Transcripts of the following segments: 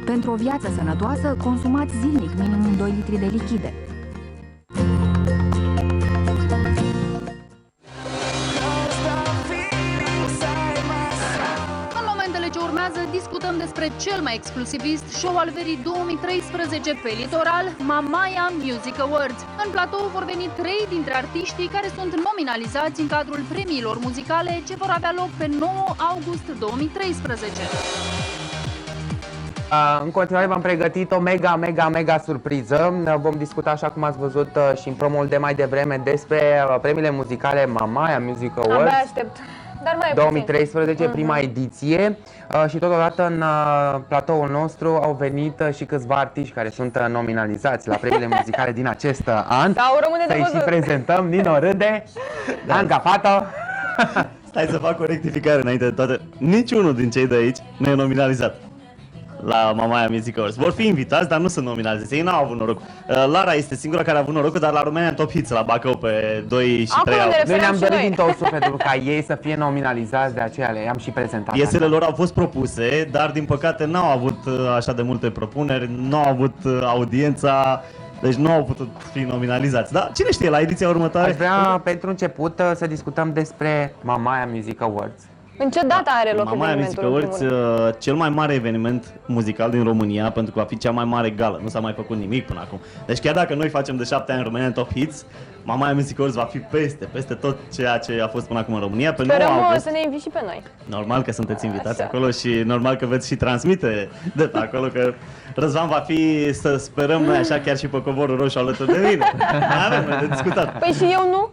Pentru o viață sănătoasă, consumați zilnic minimum 2 litri de lichide. În momentele ce urmează, discutăm despre cel mai exclusivist show al verii 2013 pe litoral, Mamaia Music Awards. În platou vor veni 3 dintre artiștii care sunt nominalizați în cadrul premiilor muzicale ce vor avea loc pe 9 august 2013. În continuare v-am pregătit o mega surpriză. Vom discuta, așa cum ați văzut și în promo-ul de mai devreme, despre premiile muzicale Mamaia Music Awards. Abia aștept. Dar mai 2013, prima ediție, și totodată în platoul nostru au venit și câțiva artiști care sunt nominalizați la premiile muzicale din acest an. Sau rămâne de Să-i văzut. și prezentăm. Nino râde, Anca Pato. Stai să fac o rectificare înainte de toate. Niciunul din cei de aici nu e nominalizat la Mamaia Music Awards. Vor fi invitați, dar nu sunt nominalizați. Ei n-au avut noroc. Lara este singura care a avut norocul, dar la Romanian Top Hits la Bacău pe 2 și 3 august. Noi ne-am și dorit noi. din tot sufletul ca ei să fie nominalizați, de aceea le-am și prezentat. Piesele lor au fost propuse, dar din păcate n-au avut așa de multe propuneri, n-au avut audiența, deci nu au putut fi nominalizați. Dar cine știe, la ediția următoare... Aș vrea, pentru început, să discutăm despre Mamaia Music Awards. În ce dată are loc Mamaia Music evenimentul? Awards, cel mai mare eveniment muzical din România, pentru că va fi cea mai mare gală. Nu s-a mai făcut nimic până acum. Deci chiar dacă noi facem de 7 ani Romanian Top Hits, Mamaia Music Awards va fi peste tot ceea ce a fost până acum în România. Pe 9 Sperăm august, să ne inviți și pe noi. normal că sunteți invitați Așa. acolo și normal că veți și transmite de pe acolo, că Răzvan va fi, să sperăm noi așa, chiar și pe covorul roșu alături de mine. Avem noi de discutat. Păi și eu nu?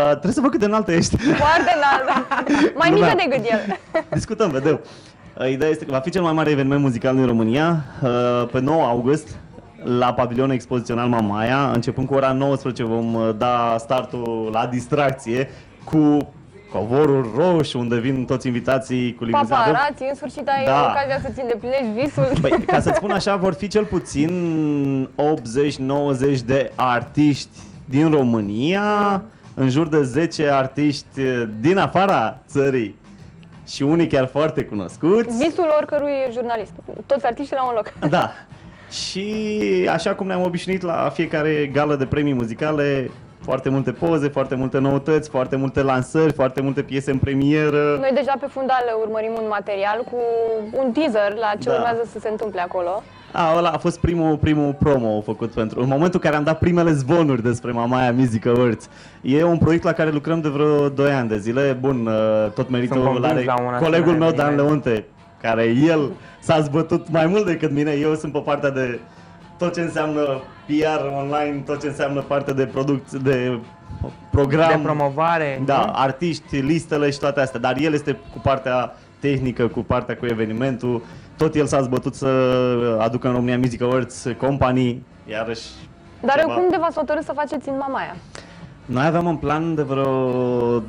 Trebuie să văd cât de înaltă ești. Foarte înalt. Mai mică decât el. Discutăm, vedem. Ideea este că va fi cel mai mare eveniment muzical din România, pe 9 august, la pavilionul expozițional Mamaia. Începând cu ora 19 vom da startul la distracție cu covorul roșu, unde vin toți invitații cu limuzina. Paparații, în sfârșit ai Da. ocazia să-ți îndeplinești visul. Păi, ca să-ți spun așa, vor fi cel puțin 80-90 de artiști din România, în jur de 10 artiști din afara țării și unii chiar foarte cunoscuți. Visul oricărui jurnalist. Toți artiștii la un loc. Da. Și așa cum ne-am obișnuit la fiecare gală de premii muzicale, foarte multe poze, foarte multe noutăți, foarte multe lansări, foarte multe piese în premieră. Noi deja pe fundal urmărim un material cu un teaser la ce Da. urmează să se întâmple acolo. Ăla a fost primul promo făcut pentru... În momentul în care am dat primele zvonuri despre Mamaia Music Awards. E un proiect la care lucrăm de vreo 2 ani de zile. Bun, tot meritul convins are la un colegul meu, asemenea Dan eveniment. Leonte, care el s-a zbătut mai mult decât mine. Eu sunt pe partea de tot ce înseamnă PR online, tot ce înseamnă partea de producție, de program. De promovare. Da, nu? artiști, listele și toate astea, dar el este cu partea tehnică, cu partea cu evenimentul. Tot el s-a zbătut să aducă în România Music Awards Company, iarăși Dar ceva. cum de v-ați hotărât să faceți în Mamaia? Noi aveam în plan de vreo 2-3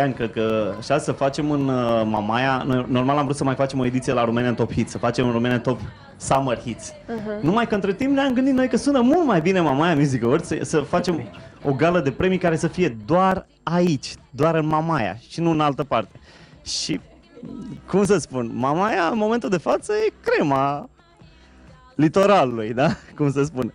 ani, cred că, așa, să facem în Mamaia. Noi, normal am vrut să mai facem o ediție la Romanian Top Hits, să facem în Romanian Top Summer Hits. Numai că între timp ne-am gândit noi că sună mult mai bine Mamaia Music Awards, să facem o gală de premii care să fie doar aici, doar în Mamaia și nu în altă parte. Și, cum să spun, Mamaia în momentul de față e crema litoralului, da? Cum să spun.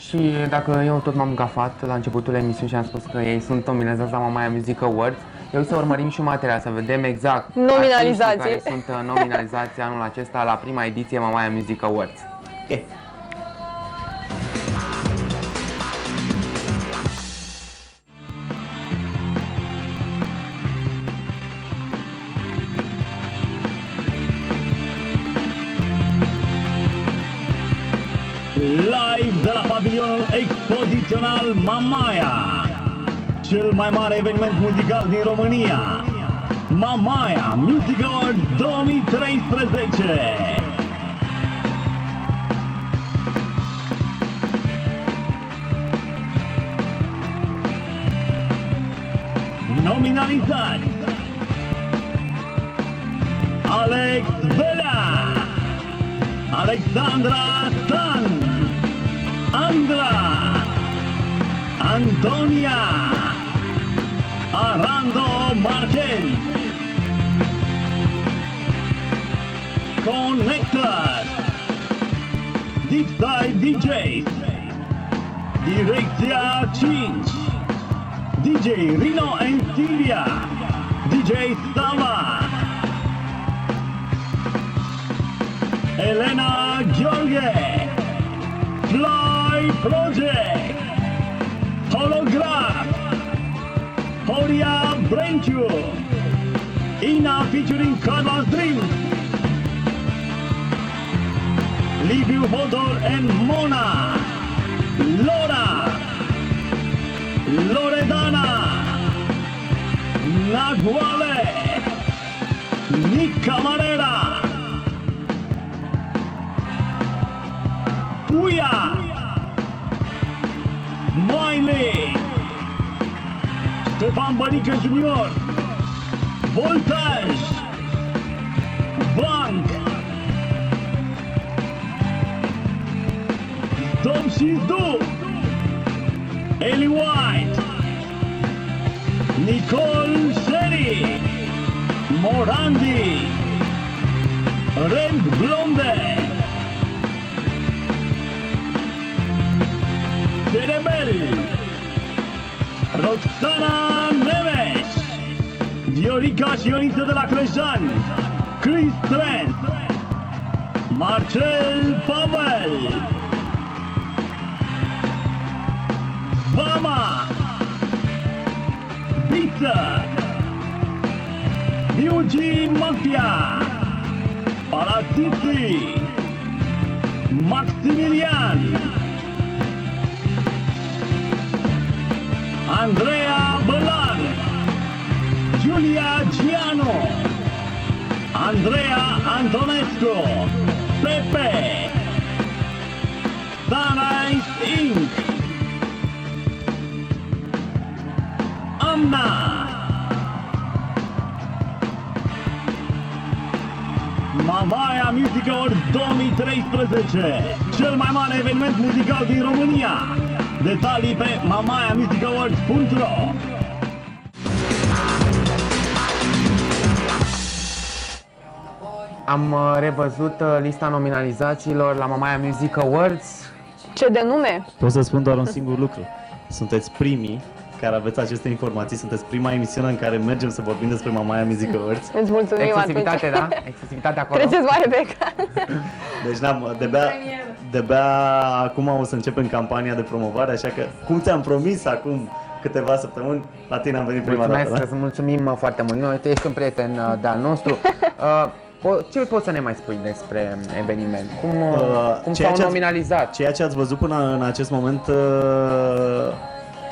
Și dacă eu tot m-am gafat la începutul emisiunii și am spus că ei sunt nominalizați la Mamaia Music Awards, eu să urmărim și un material, să vedem exact Nominalizații. artiștii care sunt nominalizați anul acesta la prima ediție Mamaia Music Awards. Okay. Live de la pavilionul expozițional Mamaia, cel mai mare eveniment muzical din România, Mamaia Music Awards 2013. Nominalizați: Alex Velea, Alexandra Stan, Andra, Antonia, Arando Marcel, Connected, Deep Side DJs, Direcția 5, DJ Rino and Silvia, DJ Sava, Elena Gheorghe, Fly Project, Holograph, Horia Brenciu, Ina featuring Carlos Dream, Liviu Hodor and Mona, Laura, Loredana, Naguale, Nick Camarera, Puya, Miley, Stefan Bănică Junior, Voltage, Bank, Tom și Du, Eli White, Nicole Sherry, Morandi, Red Blonde, Cerebel, Roxana Neves, Viorica și Ionita de la Clejan, Chris Trent, Marcel Pavel, Vama, Pizza, Biugi Mafia, Palatiti, Maximilian, Andrea Bălan, Giulia Giano, Andrea Antonescu, Pepe, Sunrise Inc., Amna, Mamaia Music Awards 2013, cel mai mare eveniment muzical din România. Detalii pe mamaiamusicawards.ro. Am revăzut lista nominalizațiilor la Mamaia Music Awards. Ce de nume? Pot să spun doar un singur lucru. Sunteți primii care aveți aceste informații, sunteți prima emisiune în care mergem să vorbim despre Mamaia Music Awards. Îți mulțumim Exclusivitate, atunci. da? Exclusivitate acolo. Treceți mare pe ecran. Deci de-abia acum o să începem campania de promovare, așa că, cum ți-am promis acum câteva săptămâni, la tine am venit prima dată. Mulțumesc, îți mulțumim foarte mult. Noi, tu ești un prieten de-al nostru. Ce poți să ne mai spui despre eveniment? Cum s-au nominalizat? Ceea ce ați văzut până în acest moment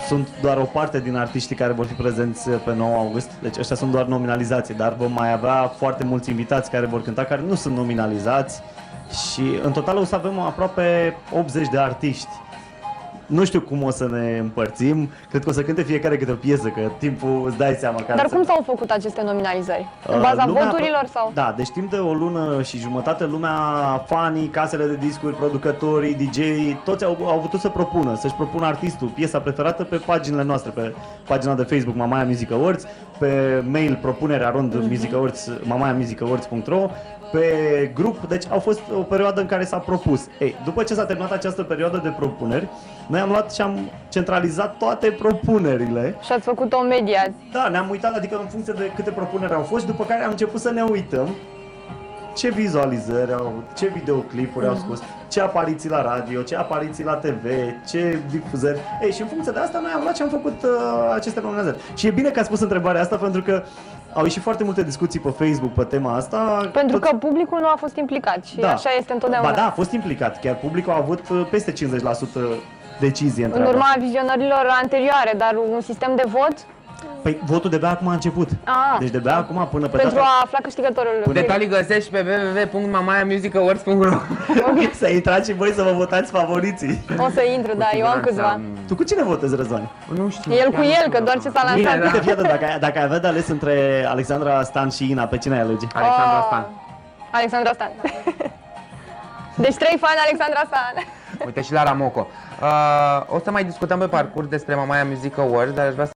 sunt doar o parte din artiștii care vor fi prezenți pe 9 august. Deci ăștia sunt doar nominalizații, dar vom mai avea foarte mulți invitați care vor cânta, care nu sunt nominalizați. Și în total o să avem aproape 80 de artiști. Nu știu cum o să ne împărțim, cred că o să cânte fiecare câte o piesă, că timpul îți dai seama care. Dar cum s-au făcut aceste nominalizări? În baza voturilor sau? Da, deci timp de o lună și jumătate lumea, fanii, casele de discuri, producătorii, DJ-ii, toți au putut să propună, să-și propună artistul, piesa preferată pe paginile noastre, pe pagina de Facebook Mamaia Music Awards, pe mail propunerea rond Music Awards, mamaiamusicawards.ro, pe grup, deci au fost o perioadă în care s-a propus. Ei, după ce s-a terminat această perioadă de propuneri, noi am luat și am centralizat toate propunerile. Și ați făcut o medie. Da, ne-am uitat, adică în funcție de câte propuneri au fost, după care am început să ne uităm ce vizualizări au avut, ce videoclipuri au scos, ce apariții la radio, ce apariții la TV, ce difuzări. Ei, și în funcție de asta noi am luat și am făcut aceste nominalizări. Și e bine că ați pus întrebarea asta, pentru că au ieșit foarte multe discuții pe Facebook pe tema asta. Pentru că publicul nu a fost implicat și așa este întotdeauna. Ba da, a fost implicat. Chiar publicul a avut peste 50% decizie în urma vizionărilor anterioare, dar un sistem de vot? Păi votul de-abia acum a început. Deci de-abia acum până pe pentru a afla câștigătorul. Detalii găsești pe www.mamaiamusicawards.ro. Să intrați și voi să vă votați favoriții. O să intru, da, eu am câțiva. Tu cu cine votezi, Răzvan? Nu știu. El cu el, că doar ce s-a lansat. Uite, fii atent, dacă ai avea de ales între Alexandra Stan și Ina, pe cine ai alege? Alexandra Stan. Alexandra Stan. Deci 3 fani Alexandra Stan. Uite, și la Ramoco. O să mai discutăm pe parcurs despre Mamaia Music Awards, dar aș vrea